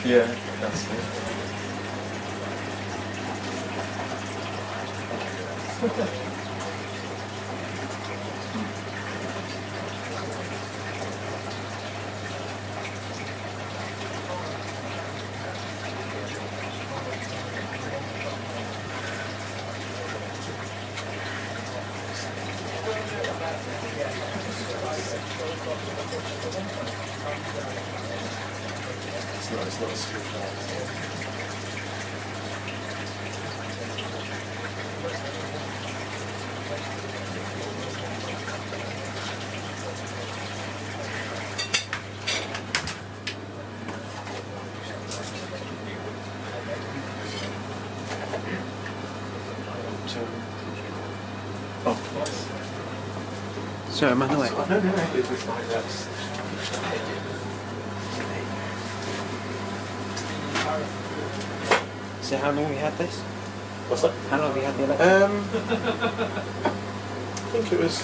Yeah, that's it. It's not a street light. Oh, Sorry, I'm on the way. no, it's fine. That's... So how long have you had this? What's that? How long have you had the electric? I think it was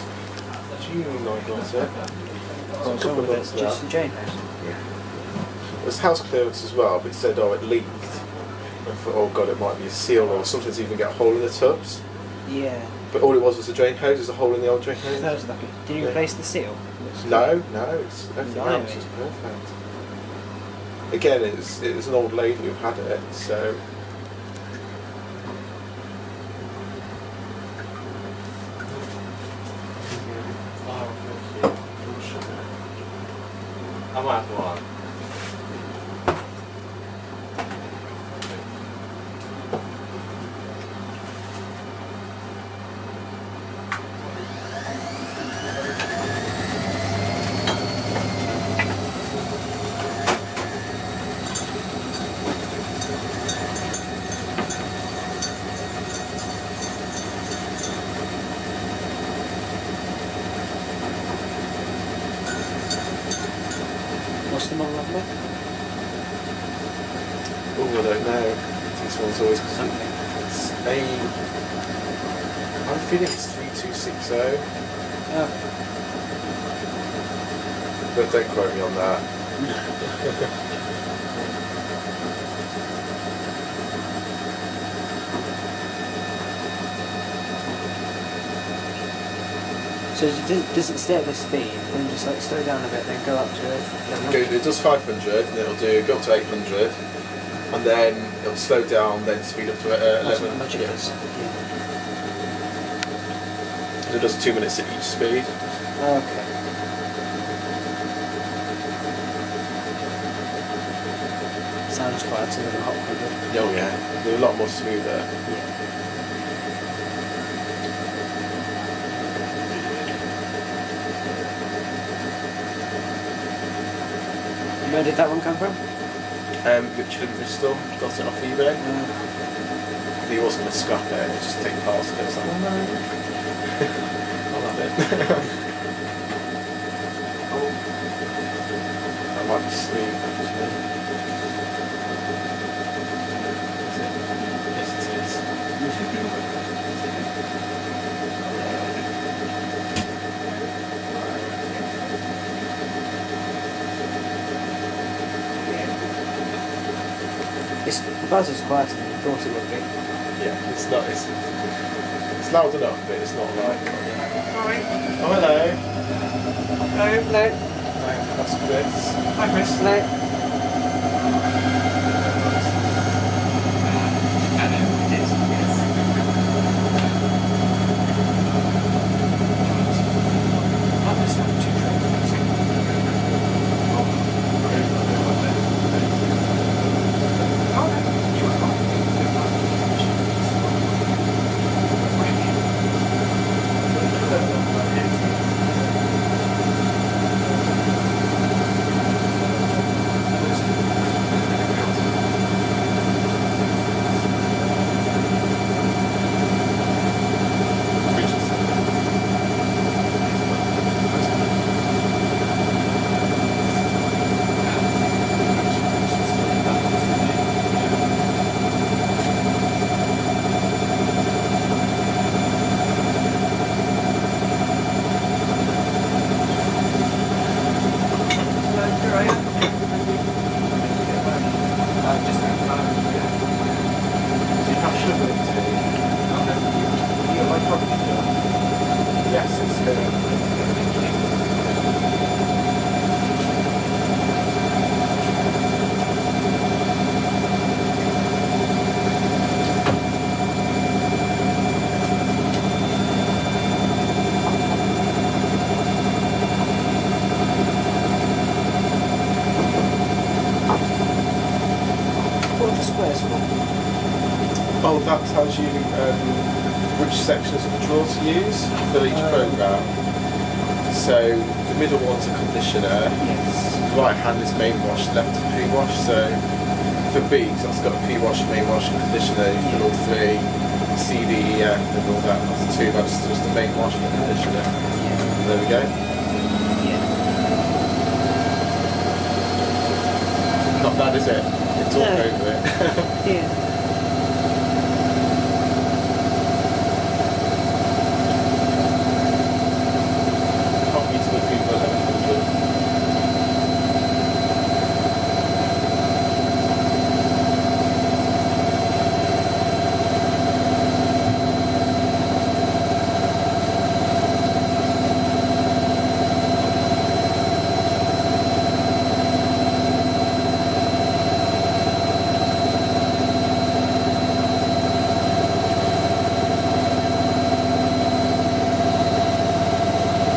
June I got it. What's wrong with it? Just in Jane House? Yeah. It was house clearance as well, but it said, oh, it leaked. I thought, oh god, it might be a seal, or sometimes even get a hole in the tubs. Yeah. But all it was a drain hose, there's a hole in the old drain hose. That was lucky. Did you replace the seal? No, it's everything else is perfect. Again, it's an old lady who had it, so... I might have one. What's the model number? Oh, I don't know. This one's always... It's I'm feeling it's 3260. Oh. But don't quote me on that. So does it stay at this speed, then just like slow down a bit, then go up to It does 500, and it'll go up to 800, and then it'll slow down, then speed up to 11. Much Yeah. So it does 2 minutes at each speed. Okay. Sounds quieter than a hot hybrid. Oh yeah, they're a lot more smoother. Yeah. Where did that one come from? Richard and Bristol got it off eBay. He was going to scrap it and just take parts of it. I was like, oh no. I'll have it. I might be asleep actually. Yes, it is. The buzz is quieter than you thought it would be. Yeah, it's not. It's loud enough, but it's not like. Hi. Oh, hello. Hello. Hello. Hi, that's Chris. Hi, Chris. Hello. the squares for? Oh, that tells you which sections of the drawer to use for each program. So the middle one's a conditioner. Yes. Right hand is main wash, left is pre-wash. So for B, so that's got a pre-wash, main wash, and conditioner. You fill all three, C, D, E, F, and all that. That's two. That's just the main wash and the conditioner. Yeah. There we go. Yeah. Not bad, is it? It's all No. over it. Yeah. Copy to the Cooper 1100.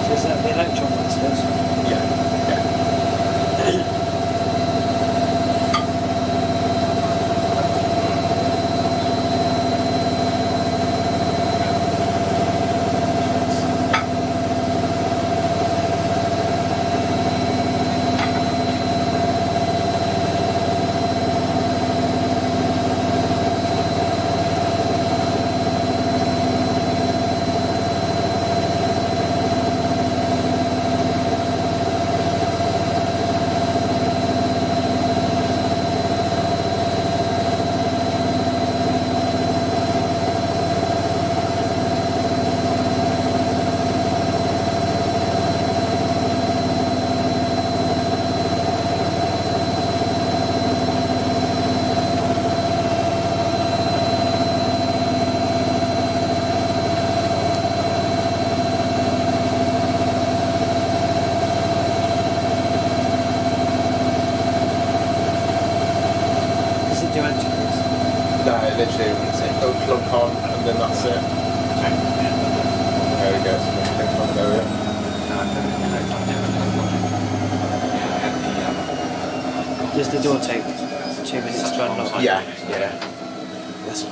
So is that the electron one says? Yeah, yeah. Does it do antifreeze? No, literally, it'll plug on and then that's it. There we go. So next one, there we go. Does the door take 2 minutes to unlock? Yeah, yeah. That's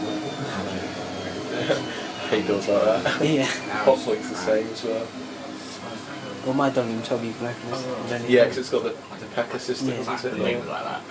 hate doors like that. Yeah. Hot point's the same as well. Well, my don't even tell me you can open this. Yeah, because it's got the Pekka system, Yeah. isn't it? Leave it like that.